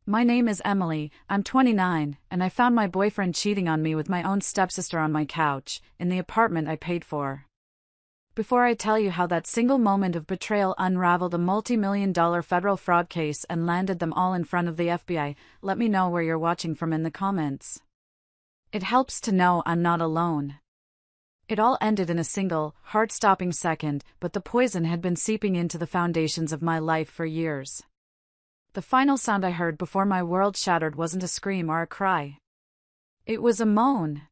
My name is Emily, I'm 29, and I found my boyfriend cheating on me with my own stepsister on my couch, in the apartment I paid for. Before I tell you how that single moment of betrayal unraveled a multi-million-dollar federal fraud case and landed them all in front of the FBI, let me know where you're watching from in the comments. It helps to know I'm not alone. It all ended in a single, heart-stopping second, but the poison had been seeping into the foundations of my life for years. The final sound I heard before my world shattered wasn't a scream or a cry. It was a moan.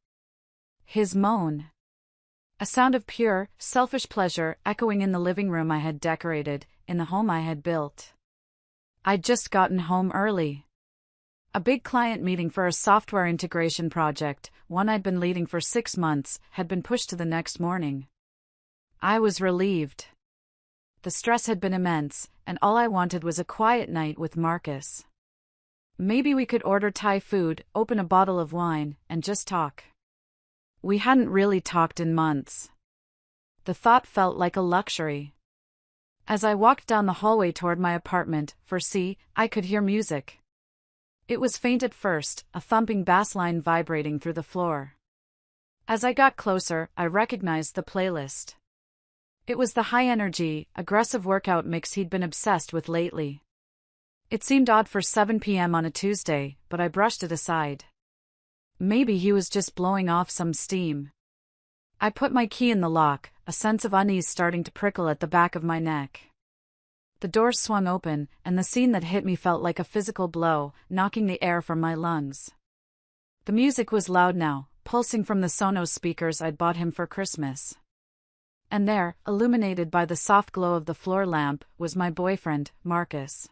His moan. A sound of pure, selfish pleasure echoing in the living room I had decorated, in the home I had built. I'd just gotten home early. A big client meeting for a software integration project, one I'd been leading for 6 months, had been pushed to the next morning. I was relieved. The stress had been immense, and all I wanted was a quiet night with Marcus. Maybe we could order Thai food, open a bottle of wine, and just talk. We hadn't really talked in months. The thought felt like a luxury. As I walked down the hallway toward my apartment, I could hear music. It was faint at first, a thumping bass line vibrating through the floor. As I got closer, I recognized the playlist. It was the high-energy, aggressive workout mix he'd been obsessed with lately. It seemed odd for 7 p.m. on a Tuesday, but I brushed it aside. Maybe he was just blowing off some steam. I put my key in the lock, a sense of unease starting to prickle at the back of my neck. The doors swung open, and the scene that hit me felt like a physical blow, knocking the air from my lungs. The music was loud now, pulsing from the Sonos speakers I'd bought him for Christmas. And there, illuminated by the soft glow of the floor lamp, was my boyfriend, Marcus.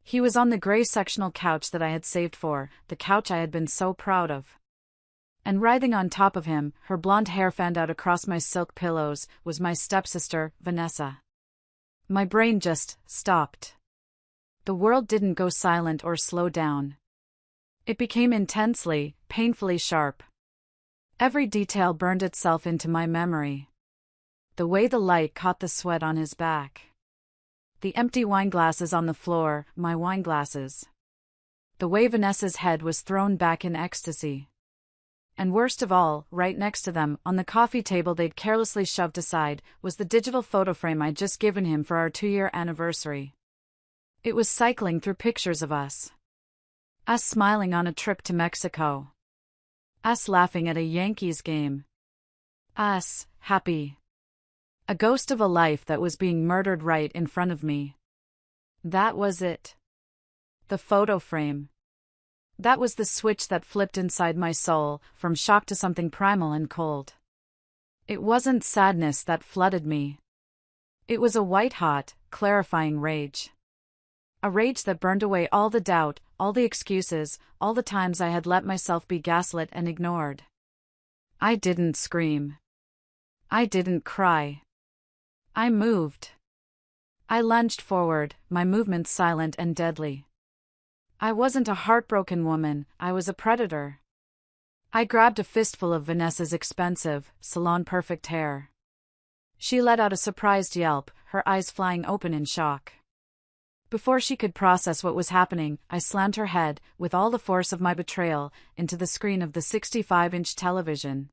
He was on the gray sectional couch that I had saved for, the couch I had been so proud of. And writhing on top of him, her blonde hair fanned out across my silk pillows, was my stepsister, Vanessa. My brain just stopped. The world didn't go silent or slow down. It became intensely, painfully sharp. Every detail burned itself into my memory. The way the light caught the sweat on his back. The empty wine glasses on the floor, my wine glasses. The way Vanessa's head was thrown back in ecstasy. And worst of all, right next to them, on the coffee table they'd carelessly shoved aside, was the digital photo frame I'd just given him for our 2-year anniversary. It was cycling through pictures of us. Us smiling on a trip to Mexico. Us laughing at a Yankees game. Us, happy. A ghost of a life that was being murdered right in front of me. That was it. The photo frame. That was the switch that flipped inside my soul, from shock to something primal and cold. It wasn't sadness that flooded me. It was a white-hot, clarifying rage. A rage that burned away all the doubt, all the excuses, all the times I had let myself be gaslit and ignored. I didn't scream. I didn't cry. I moved. I lunged forward, my movements silent and deadly. I wasn't a heartbroken woman, I was a predator. I grabbed a fistful of Vanessa's expensive, salon-perfect hair. She let out a surprised yelp, her eyes flying open in shock. Before she could process what was happening, I slammed her head, with all the force of my betrayal, into the screen of the 65-inch television.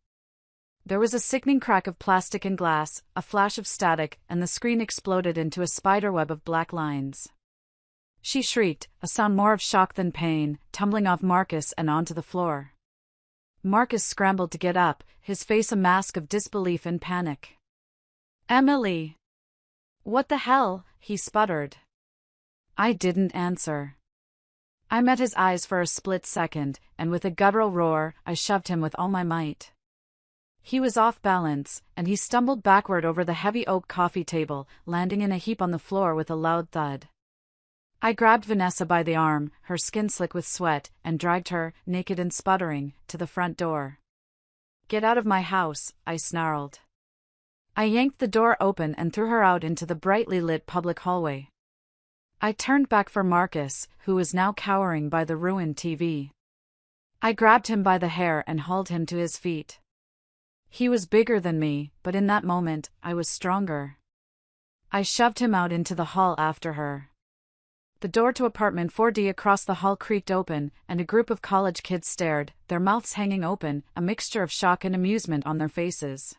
There was a sickening crack of plastic and glass, a flash of static, and the screen exploded into a spiderweb of black lines. She shrieked, a sound more of shock than pain, tumbling off Marcus and onto the floor. Marcus scrambled to get up, his face a mask of disbelief and panic. "Emily! What the hell?" he sputtered. I didn't answer. I met his eyes for a split second, and with a guttural roar, I shoved him with all my might. He was off balance, and he stumbled backward over the heavy oak coffee table, landing in a heap on the floor with a loud thud. I grabbed Vanessa by the arm, her skin slick with sweat, and dragged her, naked and sputtering, to the front door. "Get out of my house," I snarled. I yanked the door open and threw her out into the brightly lit public hallway. I turned back for Marcus, who was now cowering by the ruined TV. I grabbed him by the hair and hauled him to his feet. He was bigger than me, but in that moment, I was stronger. I shoved him out into the hall after her. The door to apartment 4D across the hall creaked open, and a group of college kids stared, their mouths hanging open, a mixture of shock and amusement on their faces.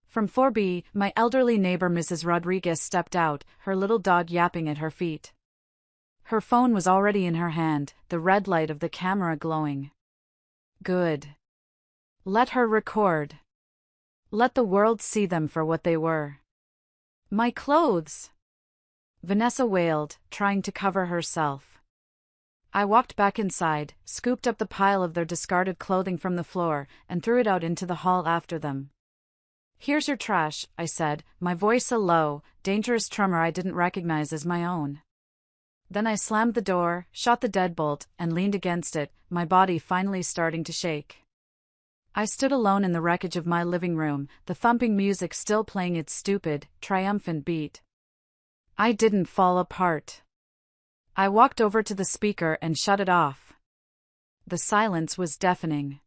From 4B, my elderly neighbor Mrs. Rodriguez stepped out, her little dog yapping at her feet. Her phone was already in her hand, the red light of the camera glowing. Good. Let her record. Let the world see them for what they were. My clothes! Vanessa wailed, trying to cover herself. I walked back inside, scooped up the pile of their discarded clothing from the floor, and threw it out into the hall after them. Here's your trash, I said, my voice a low, dangerous tremor I didn't recognize as my own. Then I slammed the door, shot the deadbolt, and leaned against it, my body finally starting to shake. I stood alone in the wreckage of my living room, the thumping music still playing its stupid, triumphant beat. I didn't fall apart. I walked over to the speaker and shut it off. The silence was deafening.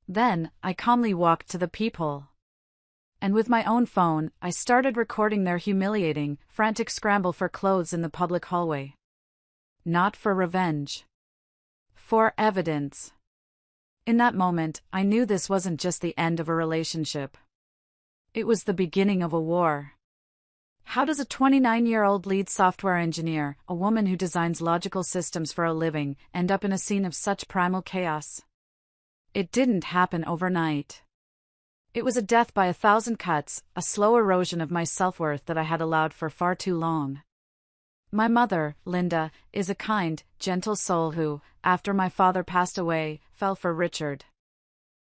Then, I calmly walked to the peephole. And with my own phone, I started recording their humiliating, frantic scramble for clothes in the public hallway. Not for revenge. For evidence. In that moment, I knew this wasn't just the end of a relationship. It was the beginning of a war. How does a 29-year-old lead software engineer, a woman who designs logical systems for a living, end up in a scene of such primal chaos? It didn't happen overnight. It was a death by 1,000 cuts, a slow erosion of my self-worth that I had allowed for far too long. My mother, Linda, is a kind, gentle soul who, after my father passed away, fell for Richard.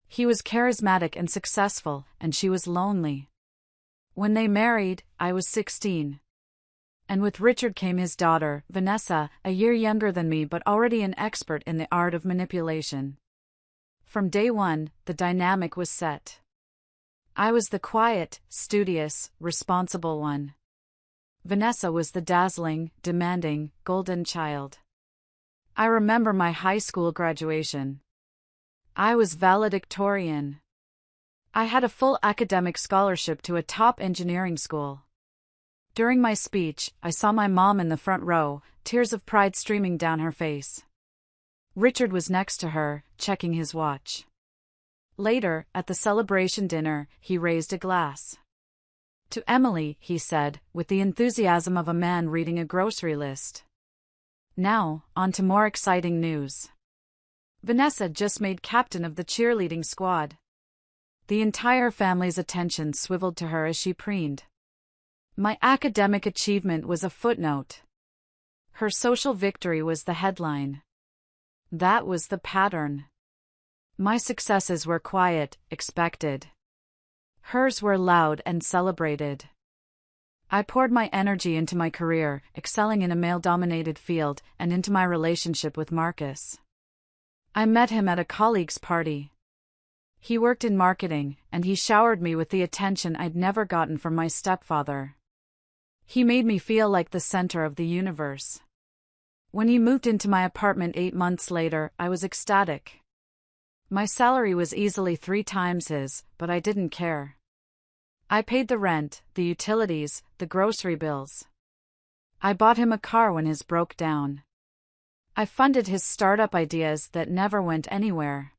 He was charismatic and successful, and she was lonely. When they married, I was 16. And with Richard came his daughter, Vanessa, a year younger than me but already an expert in the art of manipulation. From day one, the dynamic was set. I was the quiet, studious, responsible one. Vanessa was the dazzling, demanding, golden child. I remember my high school graduation. I was valedictorian. I had a full academic scholarship to a top engineering school. During my speech, I saw my mom in the front row, tears of pride streaming down her face. Richard was next to her, checking his watch. Later, at the celebration dinner, he raised a glass. To Emily, he said, with the enthusiasm of a man reading a grocery list. Now, on to more exciting news. Vanessa just made captain of the cheerleading squad. The entire family's attention swiveled to her as she preened. My academic achievement was a footnote. Her social victory was the headline. That was the pattern. My successes were quiet, expected. Hers were loud and celebrated. I poured my energy into my career, excelling in a male-dominated field, and into my relationship with Marcus. I met him at a colleague's party. He worked in marketing, and he showered me with the attention I'd never gotten from my stepfather. He made me feel like the center of the universe. When he moved into my apartment 8 months later, I was ecstatic. My salary was easily 3 times his, but I didn't care. I paid the rent, the utilities, the grocery bills. I bought him a car when his broke down. I funded his startup ideas that never went anywhere.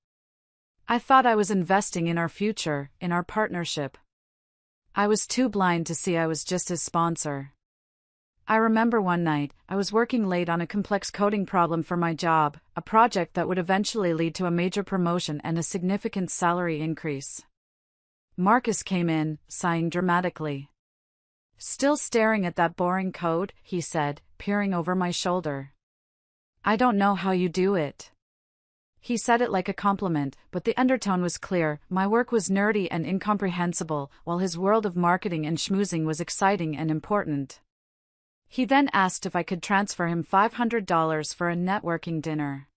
I thought I was investing in our future, in our partnership. I was too blind to see I was just his sponsor. I remember one night, I was working late on a complex coding problem for my job, a project that would eventually lead to a major promotion and a significant salary increase. Marcus came in, sighing dramatically. "Still staring at that boring code?" he said, peering over my shoulder. "I don't know how you do it." He said it like a compliment, but the undertone was clear. My work was nerdy and incomprehensible, while his world of marketing and schmoozing was exciting and important. He then asked if I could transfer him $500 for a networking dinner.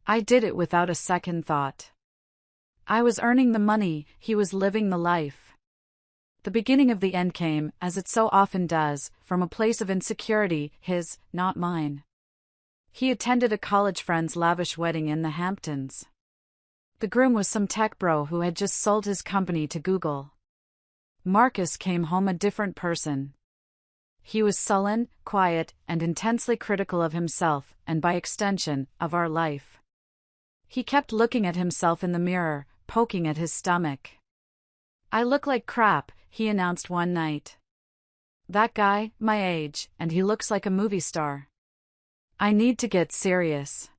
I did it without a second thought. I was earning the money, he was living the life. The beginning of the end came, as it so often does, from a place of insecurity, his, not mine. He attended a college friend's lavish wedding in the Hamptons. The groom was some tech bro who had just sold his company to Google. Marcus came home a different person. He was sullen, quiet, and intensely critical of himself, and by extension, of our life. He kept looking at himself in the mirror, poking at his stomach. "I look like crap," he announced one night. "That guy, my age, and he looks like a movie star. I need to get serious.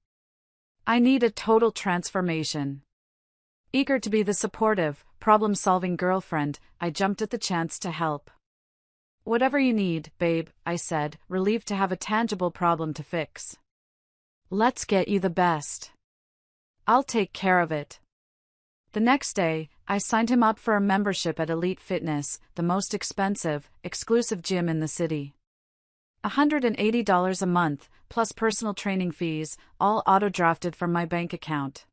I need a total transformation." Eager to be the supportive, problem-solving girlfriend, I jumped at the chance to help. "Whatever you need, babe," I said, relieved to have a tangible problem to fix. "Let's get you the best. I'll take care of it." The next day, I signed him up for a membership at Elite Fitness, the most expensive, exclusive gym in the city. $180 a month, plus personal training fees, all auto-drafted from my bank account.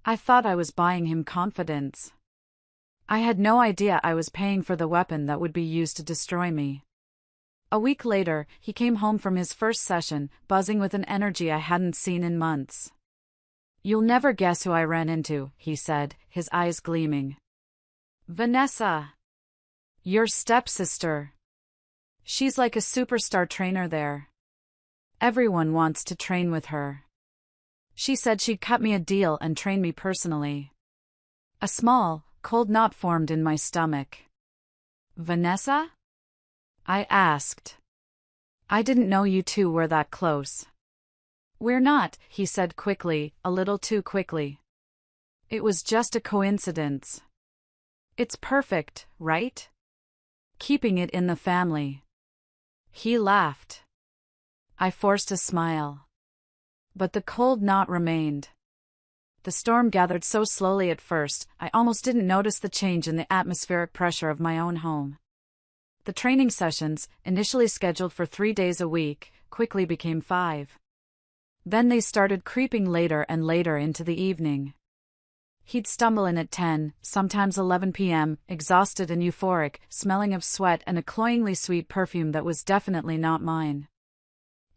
I thought I was buying him confidence. I had no idea I was paying for the weapon that would be used to destroy me. A week later, he came home from his first session, buzzing with an energy I hadn't seen in months. "You'll never guess who I ran into," he said, his eyes gleaming. "Vanessa. Your stepsister. She's like a superstar trainer there. Everyone wants to train with her. She said she'd cut me a deal and train me personally." A small, cold knot formed in my stomach. "Vanessa?" I asked. "I didn't know you two were that close." "We're not," he said quickly, a little too quickly. "It was just a coincidence. It's perfect, right? Keeping it in the family." He laughed. I forced a smile. But the cold knot remained. The storm gathered so slowly at first, I almost didn't notice the change in the atmospheric pressure of my own home. The training sessions, initially scheduled for 3 days a week, quickly became 5. Then they started creeping later and later into the evening. He'd stumble in at 10, sometimes 11 p.m., exhausted and euphoric, smelling of sweat and a cloyingly sweet perfume that was definitely not mine.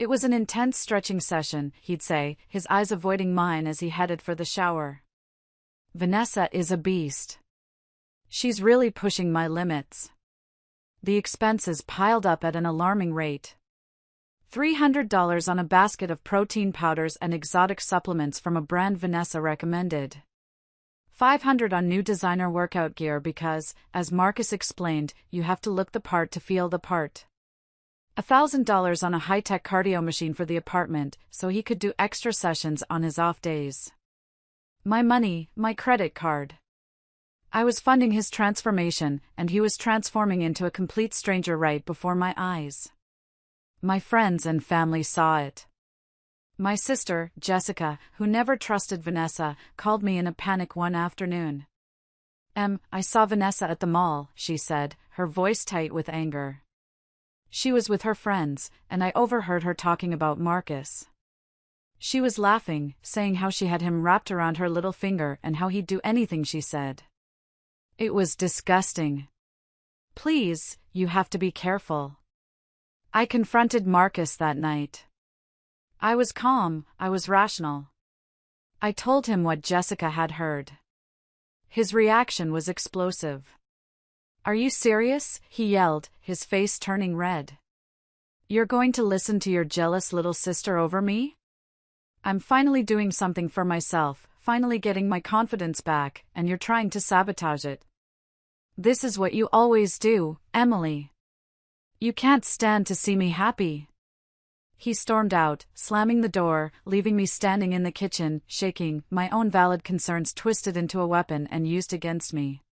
"It was an intense stretching session," he'd say, his eyes avoiding mine as he headed for the shower. "Vanessa is a beast. She's really pushing my limits." The expenses piled up at an alarming rate. $300 on a basket of protein powders and exotic supplements from a brand Vanessa recommended. $500 on new designer workout gear because, as Marcus explained, you have to look the part to feel the part. $1,000 on a high-tech cardio machine for the apartment so he could do extra sessions on his off days. My money, my credit card. I was funding his transformation, and he was transforming into a complete stranger right before my eyes. My friends and family saw it. My sister, Jessica, who never trusted Vanessa, called me in a panic one afternoon. "I saw Vanessa at the mall," she said, her voice tight with anger. She was with her friends, and I overheard her talking about Marcus. She was laughing, saying how she had him wrapped around her little finger and how he'd do anything she said. It was disgusting. "Please, you have to be careful." I confronted Marcus that night. I was calm, I was rational. I told him what Jessica had heard. His reaction was explosive. "Are you serious?" he yelled, his face turning red. "You're going to listen to your jealous little sister over me? I'm finally doing something for myself, finally getting my confidence back, and you're trying to sabotage it. This is what you always do, Emily. You can't stand to see me happy." He stormed out, slamming the door, leaving me standing in the kitchen, shaking, my own valid concerns twisted into a weapon and used against me.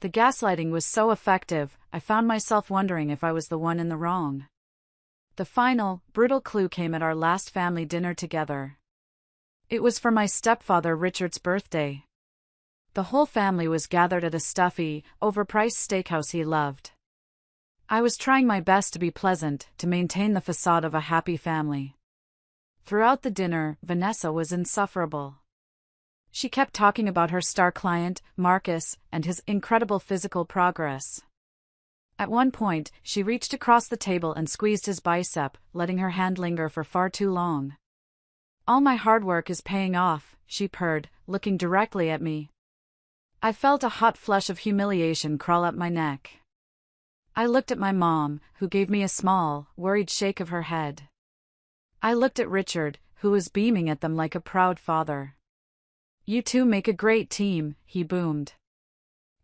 The gaslighting was so effective, I found myself wondering if I was the one in the wrong. The final, brutal clue came at our last family dinner together. It was for my stepfather Richard's birthday. The whole family was gathered at a stuffy, overpriced steakhouse he loved. I was trying my best to be pleasant, to maintain the facade of a happy family. Throughout the dinner, Vanessa was insufferable. She kept talking about her star client, Marcus, and his incredible physical progress. At one point, she reached across the table and squeezed his bicep, letting her hand linger for far too long. "All my hard work is paying off," she purred, looking directly at me. I felt a hot flush of humiliation crawl up my neck. I looked at my mom, who gave me a small, worried shake of her head. I looked at Richard, who was beaming at them like a proud father. "You two make a great team," he boomed.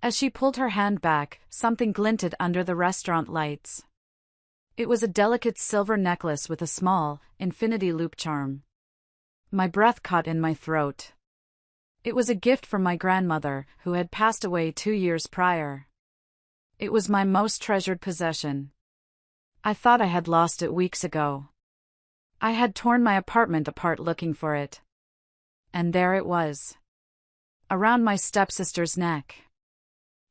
As she pulled her hand back, something glinted under the restaurant lights. It was a delicate silver necklace with a small, infinity loop charm. My breath caught in my throat. It was a gift from my grandmother, who had passed away 2 years prior. It was my most treasured possession. I thought I had lost it weeks ago. I had torn my apartment apart looking for it. And there it was. Around my stepsister's neck.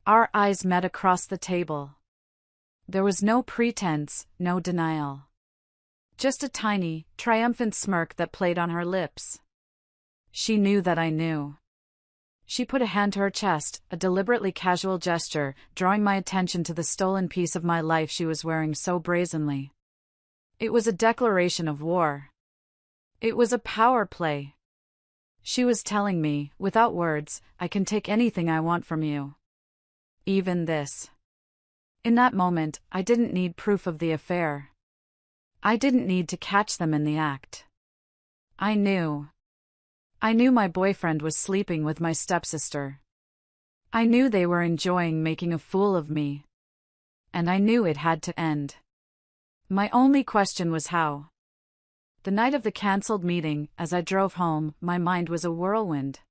Our eyes met across the table. There was no pretense, no denial. Just a tiny, triumphant smirk that played on her lips. She knew that I knew. She put a hand to her chest, a deliberately casual gesture, drawing my attention to the stolen piece of my life she was wearing so brazenly. It was a declaration of war. It was a power play. She was telling me, without words, I can take anything I want from you. Even this. In that moment, I didn't need proof of the affair. I didn't need to catch them in the act. I knew. I knew my boyfriend was sleeping with my stepsister. I knew they were enjoying making a fool of me. And I knew it had to end. My only question was how. The night of the cancelled meeting, as I drove home, my mind was a whirlwind.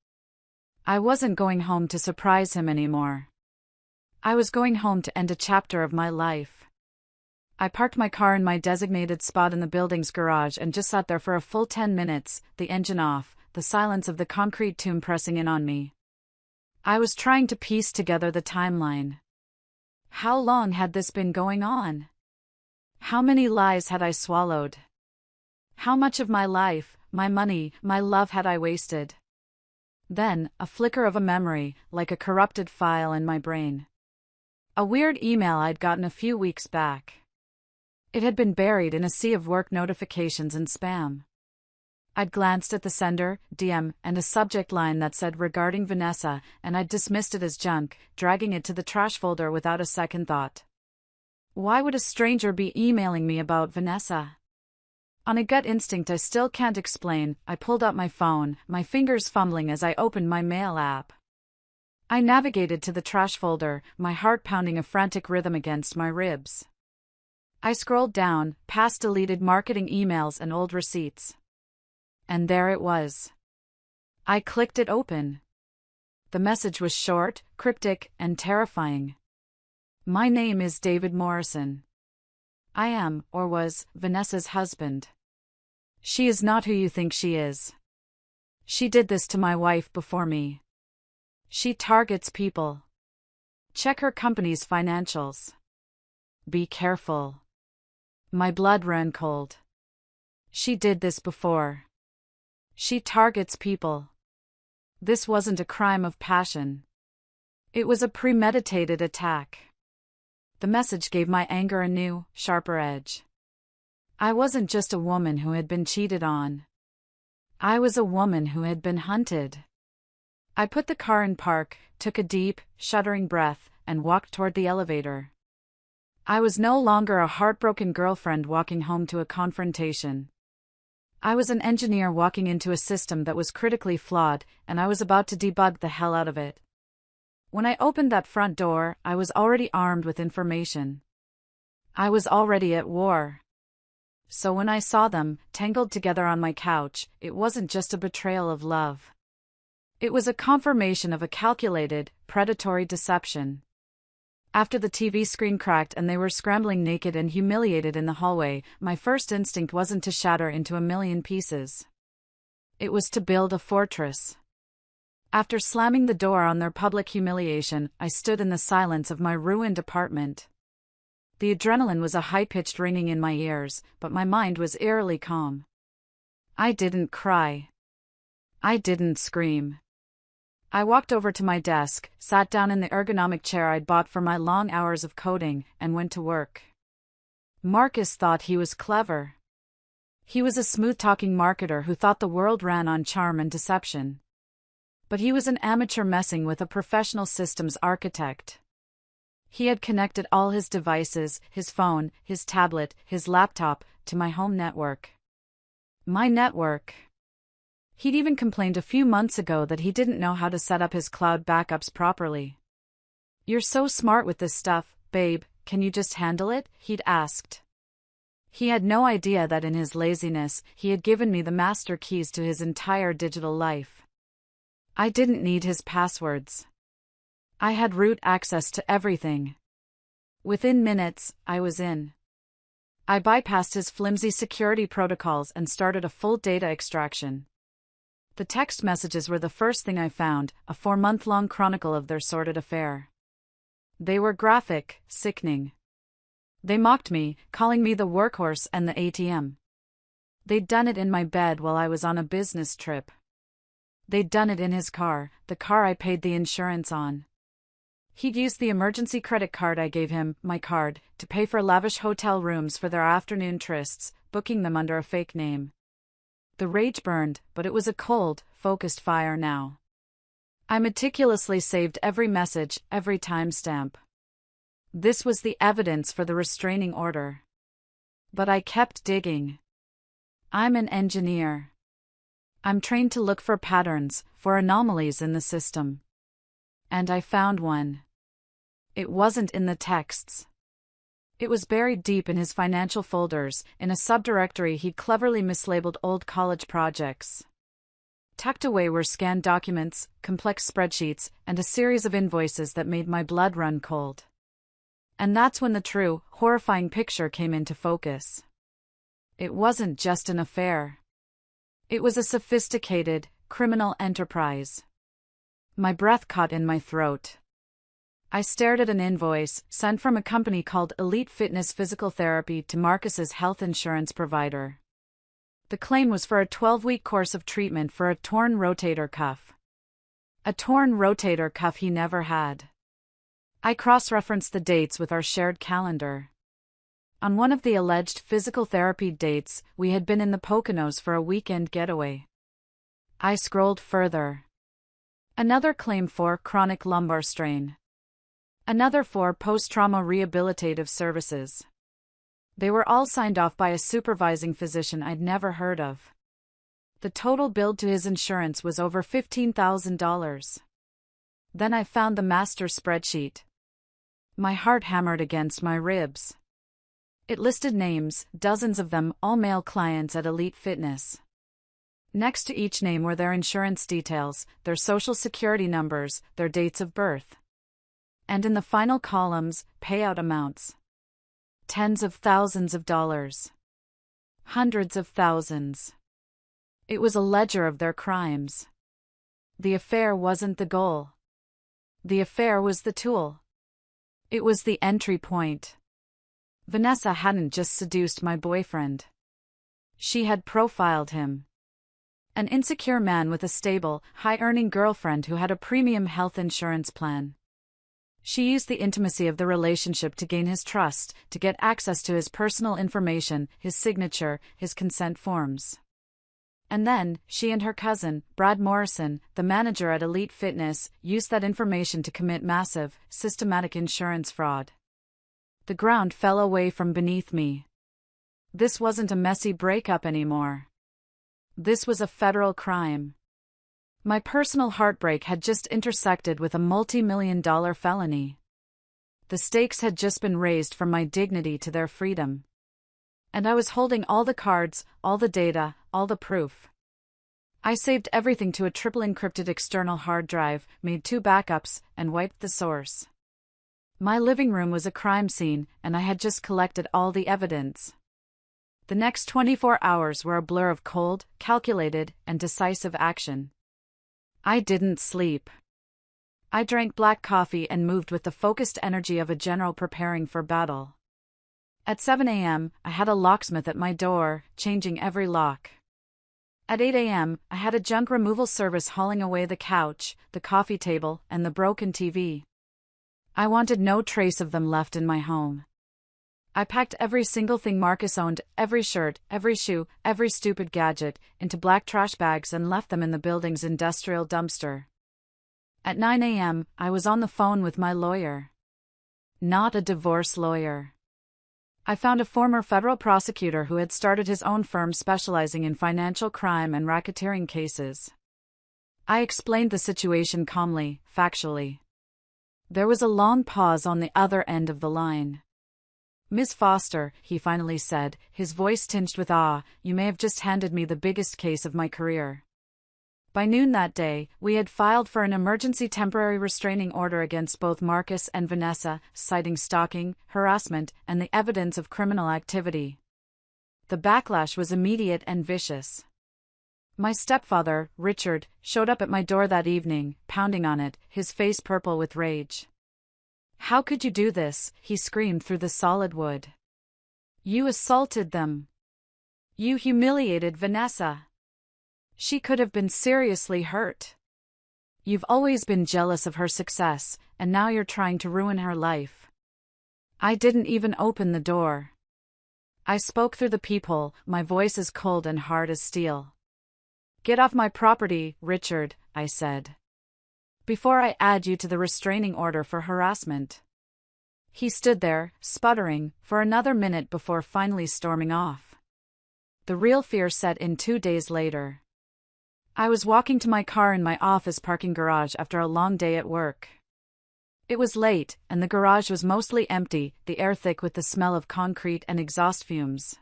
I wasn't going home to surprise him anymore. I was going home to end a chapter of my life. I parked my car in my designated spot in the building's garage and just sat there for a full 10 minutes, the engine off, the silence of the concrete tomb pressing in on me. I was trying to piece together the timeline. How long had this been going on? How many lies had I swallowed? How much of my life, my money, my love had I wasted? Then, a flicker of a memory, like a corrupted file in my brain. A weird email I'd gotten a few weeks back. It had been buried in a sea of work notifications and spam. I'd glanced at the sender, DM, and a subject line that said regarding Vanessa, and I'd dismissed it as junk, dragging it to the trash folder without a second thought. Why would a stranger be emailing me about Vanessa? On a gut instinct I still can't explain, I pulled out my phone, my fingers fumbling as I opened my mail app. I navigated to the trash folder, my heart pounding a frantic rhythm against my ribs. I scrolled down, past deleted marketing emails and old receipts. And there it was. I clicked it open. The message was short, cryptic, and terrifying. My name is David Morrison. I am, or was, Vanessa's husband. She is not who you think she is. She did this to my wife before me. She targets people. Check her company's financials. Be careful. My blood ran cold. She did this before. She targets people. This wasn't a crime of passion. It was a premeditated attack. The message gave my anger a new, sharper edge. I wasn't just a woman who had been cheated on. I was a woman who had been hunted. I put the car in park, took a deep, shuddering breath, and walked toward the elevator. I was no longer a heartbroken girlfriend walking home to a confrontation. I was an engineer walking into a system that was critically flawed, and I was about to debug the hell out of it. When I opened that front door, I was already armed with information. I was already at war. So when I saw them, tangled together on my couch, it wasn't just a betrayal of love. It was a confirmation of a calculated, predatory deception. After the TV screen cracked and they were scrambling naked and humiliated in the hallway, my first instinct wasn't to shatter into a million pieces. It was to build a fortress. After slamming the door on their public humiliation, I stood in the silence of my ruined apartment. The adrenaline was a high-pitched ringing in my ears, but my mind was eerily calm. I didn't cry. I didn't scream. I walked over to my desk, sat down in the ergonomic chair I'd bought for my long hours of coding, and went to work. Marcus thought he was clever. He was a smooth-talking marketer who thought the world ran on charm and deception. But he was an amateur messing with a professional systems architect. He had connected all his devices, his phone, his tablet, his laptop, to my home network. My network. He'd even complained a few months ago that he didn't know how to set up his cloud backups properly. "You're so smart with this stuff, babe, can you just handle it?" he'd asked. He had no idea that in his laziness, he had given me the master keys to his entire digital life. I didn't need his passwords. I had root access to everything. Within minutes, I was in. I bypassed his flimsy security protocols and started a full data extraction. The text messages were the first thing I found, a 4-month-long chronicle of their sordid affair. They were graphic, sickening. They mocked me, calling me the workhorse and the ATM. They'd done it in my bed while I was on a business trip. They'd done it in his car, the car I paid the insurance on. He'd used the emergency credit card I gave him, my card, to pay for lavish hotel rooms for their afternoon trysts, booking them under a fake name. The rage burned, but it was a cold, focused fire now. I meticulously saved every message, every timestamp. This was the evidence for the restraining order. But I kept digging. I'm an engineer. I'm trained to look for patterns, for anomalies in the system. And I found one. It wasn't in the texts. It was buried deep in his financial folders, in a subdirectory he'd cleverly mislabeled old college projects. Tucked away were scanned documents, complex spreadsheets, and a series of invoices that made my blood run cold. And that's when the true, horrifying picture came into focus. It wasn't just an affair. It was a sophisticated, criminal enterprise. My breath caught in my throat. I stared at an invoice, sent from a company called Elite Fitness Physical Therapy to Marcus's health insurance provider. The claim was for a 12-week course of treatment for a torn rotator cuff. A torn rotator cuff he never had. I cross-referenced the dates with our shared calendar. On one of the alleged physical therapy dates, we had been in the Poconos for a weekend getaway. I scrolled further. Another claim for chronic lumbar strain. Another for post-trauma rehabilitative services. They were all signed off by a supervising physician I'd never heard of. The total billed to his insurance was over $15,000. Then I found the master spreadsheet. My heart hammered against my ribs. It listed names, dozens of them, all male clients at Elite Fitness. Next to each name were their insurance details, their social security numbers, their dates of birth. And in the final columns, payout amounts. Tens of thousands of dollars. Hundreds of thousands. It was a ledger of their crimes. The affair wasn't the goal. The affair was the tool. It was the entry point. Vanessa hadn't just seduced my boyfriend. She had profiled him. An insecure man with a stable, high-earning girlfriend who had a premium health insurance plan. She used the intimacy of the relationship to gain his trust, to get access to his personal information, his signature, his consent forms. And then, she and her cousin, Brad Morrison, the manager at Elite Fitness, used that information to commit massive, systematic insurance fraud. The ground fell away from beneath me. This wasn't a messy breakup anymore. This was a federal crime. My personal heartbreak had just intersected with a multi-million-dollar felony. The stakes had just been raised from my dignity to their freedom. And I was holding all the cards, all the data, all the proof. I saved everything to a triple encrypted external hard drive, made 2 backups, and wiped the source. My living room was a crime scene, and I had just collected all the evidence. The next 24 hours were a blur of cold, calculated, and decisive action. I didn't sleep. I drank black coffee and moved with the focused energy of a general preparing for battle. At 7 a.m., I had a locksmith at my door, changing every lock. At 8 a.m., I had a junk removal service hauling away the couch, the coffee table, and the broken TV. I wanted no trace of them left in my home. I packed every single thing Marcus owned, every shirt, every shoe, every stupid gadget, into black trash bags and left them in the building's industrial dumpster. At 9 a.m., I was on the phone with my lawyer. Not a divorce lawyer. I found a former federal prosecutor who had started his own firm specializing in financial crime and racketeering cases. I explained the situation calmly, factually. There was a long pause on the other end of the line. "Miss Foster," he finally said, his voice tinged with awe, "you may have just handed me the biggest case of my career." By noon that day, we had filed for an emergency temporary restraining order against both Marcus and Vanessa, citing stalking, harassment, and the evidence of criminal activity. The backlash was immediate and vicious. My stepfather, Richard, showed up at my door that evening, pounding on it, his face purple with rage. "How could you do this?" he screamed through the solid wood. "You assaulted them. You humiliated Vanessa. She could have been seriously hurt. You've always been jealous of her success, and now you're trying to ruin her life." I didn't even open the door. I spoke through the peephole, my voice as cold and hard as steel. "Get off my property, Richard," I said, "before I add you to the restraining order for harassment." He stood there, sputtering, for another minute before finally storming off. The real fear set in 2 days later. I was walking to my car in my office parking garage after a long day at work. It was late, and the garage was mostly empty, the air thick with the smell of concrete and exhaust fumes.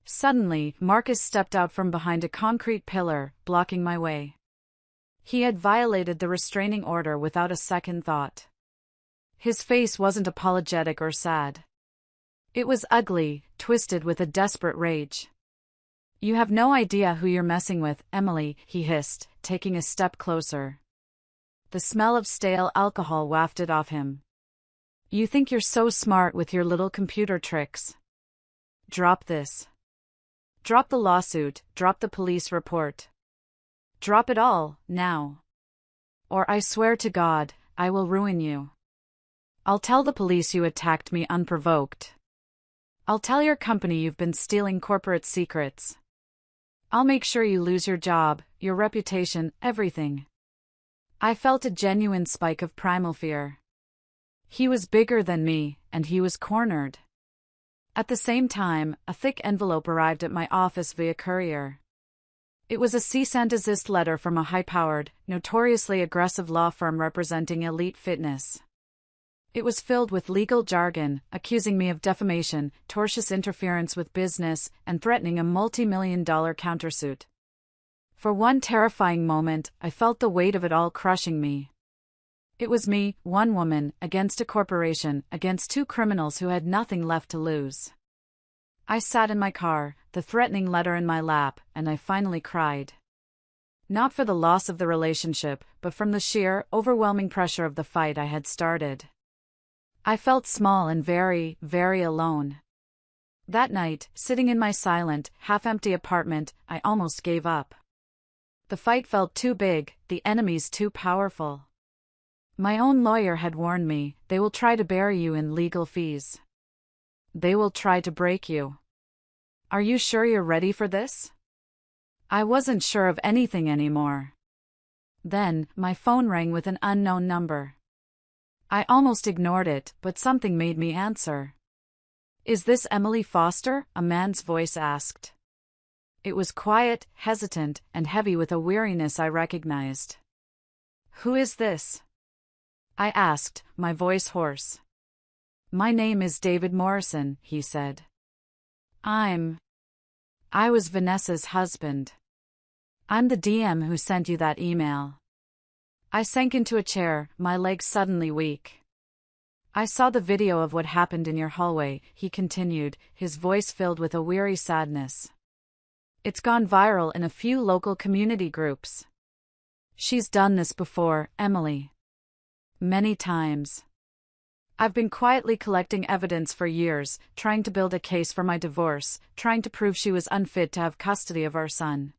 Suddenly, Marcus stepped out from behind a concrete pillar, blocking my way. He had violated the restraining order without a second thought. His face wasn't apologetic or sad. It was ugly, twisted with a desperate rage. "You have no idea who you're messing with, Emily," he hissed, taking a step closer. The smell of stale alcohol wafted off him. "You think you're so smart with your little computer tricks. Drop this. Drop the lawsuit, drop the police report. Drop it all, now. Or I swear to God, I will ruin you. I'll tell the police you attacked me unprovoked. I'll tell your company you've been stealing corporate secrets. I'll make sure you lose your job, your reputation, everything." I felt a genuine spike of primal fear. He was bigger than me, and he was cornered. At the same time, a thick envelope arrived at my office via courier. It was a cease and desist letter from a high-powered, notoriously aggressive law firm representing elite fitness. It was filled with legal jargon, accusing me of defamation, tortious interference with business, and threatening a multi-million-dollar countersuit. For one terrifying moment, I felt the weight of it all crushing me. It was me, one woman, against a corporation, against two criminals who had nothing left to lose. I sat in my car, the threatening letter in my lap, and I finally cried. Not for the loss of the relationship, but from the sheer, overwhelming pressure of the fight I had started. I felt small and very, very alone. That night, sitting in my silent, half-empty apartment, I almost gave up. The fight felt too big, the enemies too powerful. My own lawyer had warned me, "They will try to bury you in legal fees. They will try to break you. Are you sure you're ready for this?" I wasn't sure of anything anymore. Then, my phone rang with an unknown number. I almost ignored it, but something made me answer. "Is this Emily Foster?" a man's voice asked. It was quiet, hesitant, and heavy with a weariness I recognized. "Who is this?" I asked, my voice hoarse. "My name is David Morrison," he said. I was Vanessa's husband. I'm the DM who sent you that email." I sank into a chair, my legs suddenly weak. "I saw the video of what happened in your hallway," he continued, his voice filled with a weary sadness. "It's gone viral in a few local community groups. She's done this before, Emily. Many times. I've been quietly collecting evidence for years, trying to build a case for my divorce, trying to prove she was unfit to have custody of our son.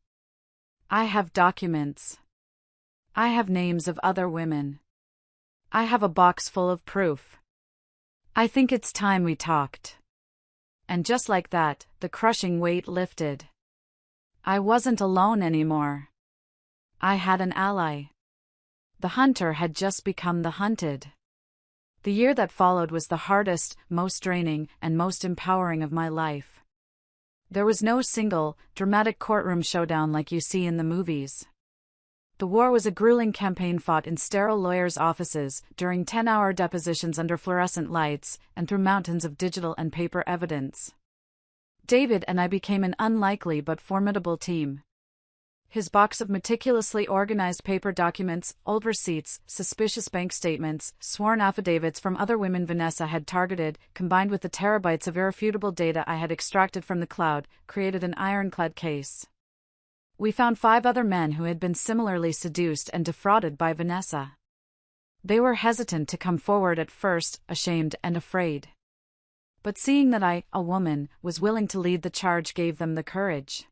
I have documents. I have names of other women. I have a box full of proof. I think it's time we talked." And just like that, the crushing weight lifted. I wasn't alone anymore. I had an ally. The hunter had just become the hunted. The year that followed was the hardest, most draining, and most empowering of my life. There was no single, dramatic courtroom showdown like you see in the movies. The war was a grueling campaign fought in sterile lawyers' offices, during 10-hour depositions under fluorescent lights, and through mountains of digital and paper evidence. David and I became an unlikely but formidable team. His box of meticulously organized paper documents, old receipts, suspicious bank statements, sworn affidavits from other women Vanessa had targeted, combined with the terabytes of irrefutable data I had extracted from the cloud, created an ironclad case. We found 5 other men who had been similarly seduced and defrauded by Vanessa. They were hesitant to come forward at first, ashamed and afraid. But seeing that I, a woman, was willing to lead the charge gave them the courage.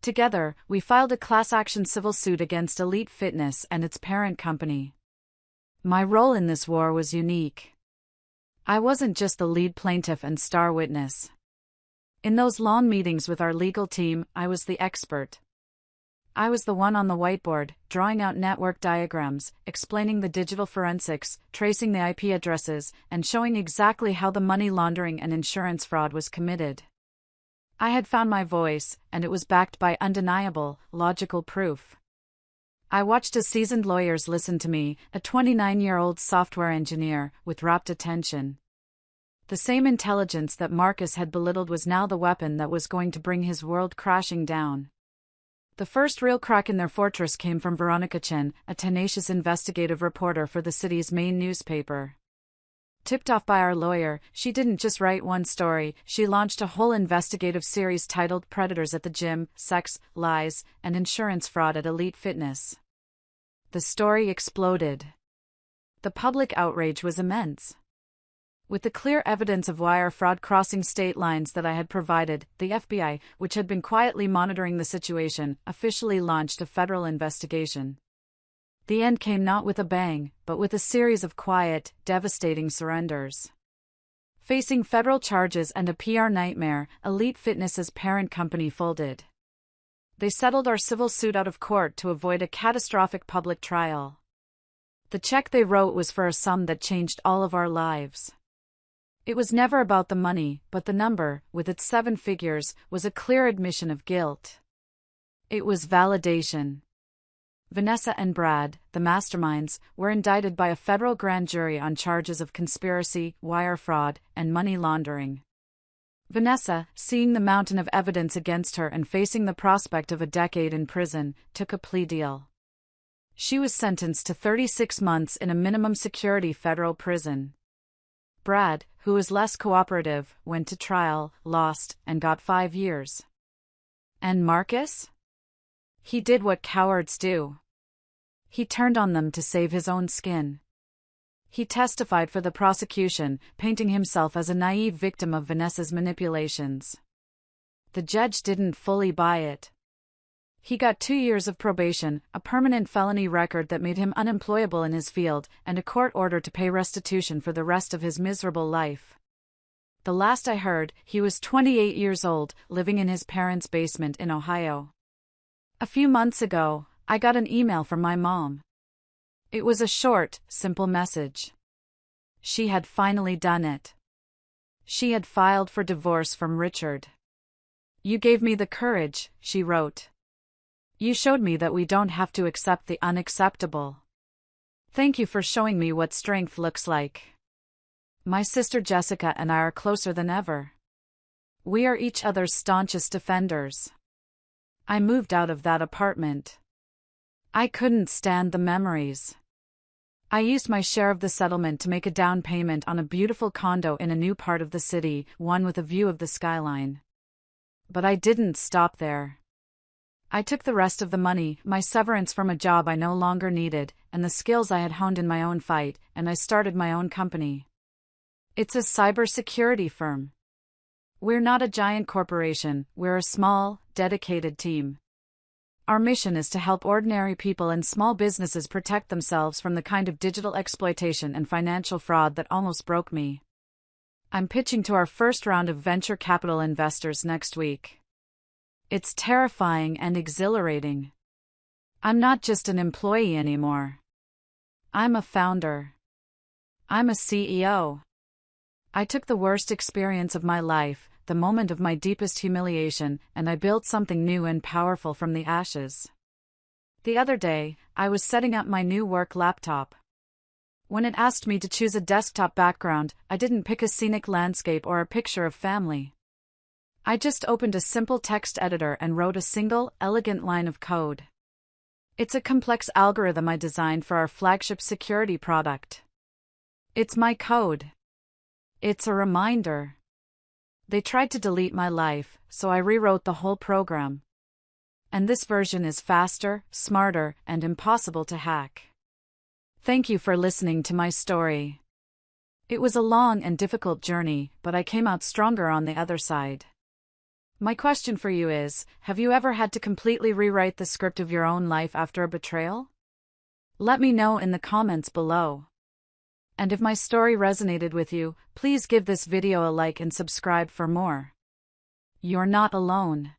Together, we filed a class-action civil suit against Elite Fitness and its parent company. My role in this war was unique. I wasn't just the lead plaintiff and star witness. In those long meetings with our legal team, I was the expert. I was the one on the whiteboard, drawing out network diagrams, explaining the digital forensics, tracing the IP addresses, and showing exactly how the money laundering and insurance fraud was committed. I had found my voice, and it was backed by undeniable, logical proof. I watched as seasoned lawyers listen to me, a 29-year-old software engineer, with rapt attention. The same intelligence that Marcus had belittled was now the weapon that was going to bring his world crashing down. The first real crack in their fortress came from Veronica Chen, a tenacious investigative reporter for the city's main newspaper. Tipped off by our lawyer, she didn't just write one story, she launched a whole investigative series titled Predators at the Gym, Sex, Lies, and Insurance Fraud at Elite Fitness. The story exploded. The public outrage was immense. With the clear evidence of wire fraud crossing state lines that I had provided, the FBI, which had been quietly monitoring the situation, officially launched a federal investigation. The end came not with a bang, but with a series of quiet, devastating surrenders. Facing federal charges and a PR nightmare, Elite Fitness's parent company folded. They settled our civil suit out of court to avoid a catastrophic public trial. The check they wrote was for a sum that changed all of our lives. It was never about the money, but the number, with its 7 figures, was a clear admission of guilt. It was validation. Vanessa and Brad, the masterminds, were indicted by a federal grand jury on charges of conspiracy, wire fraud, and money laundering. Vanessa, seeing the mountain of evidence against her and facing the prospect of a decade in prison, took a plea deal. She was sentenced to 36 months in a minimum security federal prison. Brad, who was less cooperative, went to trial, lost, and got 5 years. And Marcus? He did what cowards do. He turned on them to save his own skin. He testified for the prosecution, painting himself as a naive victim of Vanessa's manipulations. The judge didn't fully buy it. He got 2 years of probation, a permanent felony record that made him unemployable in his field, and a court order to pay restitution for the rest of his miserable life. The last I heard, he was 28 years old, living in his parents' basement in Ohio. A few months ago, I got an email from my mom. It was a short, simple message. She had finally done it. She had filed for divorce from Richard. "You gave me the courage," she wrote. "You showed me that we don't have to accept the unacceptable. Thank you for showing me what strength looks like. My sister Jessica and I are closer than ever. We are each other's staunchest defenders." I moved out of that apartment. I couldn't stand the memories. I used my share of the settlement to make a down payment on a beautiful condo in a new part of the city, one with a view of the skyline. But I didn't stop there. I took the rest of the money, my severance from a job I no longer needed, and the skills I had honed in my own fight, and I started my own company. It's a cybersecurity firm. We're not a giant corporation, we're a small, dedicated team. Our mission is to help ordinary people and small businesses protect themselves from the kind of digital exploitation and financial fraud that almost broke me. I'm pitching to our first round of venture capital investors next week. It's terrifying and exhilarating. I'm not just an employee anymore. I'm a founder. I'm a CEO. I took the worst experience of my life, the moment of my deepest humiliation, and I built something new and powerful from the ashes. The other day, I was setting up my new work laptop. When it asked me to choose a desktop background, I didn't pick a scenic landscape or a picture of family. I just opened a simple text editor and wrote a single, elegant line of code. It's a complex algorithm I designed for our flagship security product. It's my code. It's a reminder. They tried to delete my life, so I rewrote the whole program. And this version is faster, smarter, and impossible to hack. Thank you for listening to my story. It was a long and difficult journey, but I came out stronger on the other side. My question for you is, have you ever had to completely rewrite the script of your own life after a betrayal? Let me know in the comments below. And if my story resonated with you, please give this video a like and subscribe for more. You're not alone.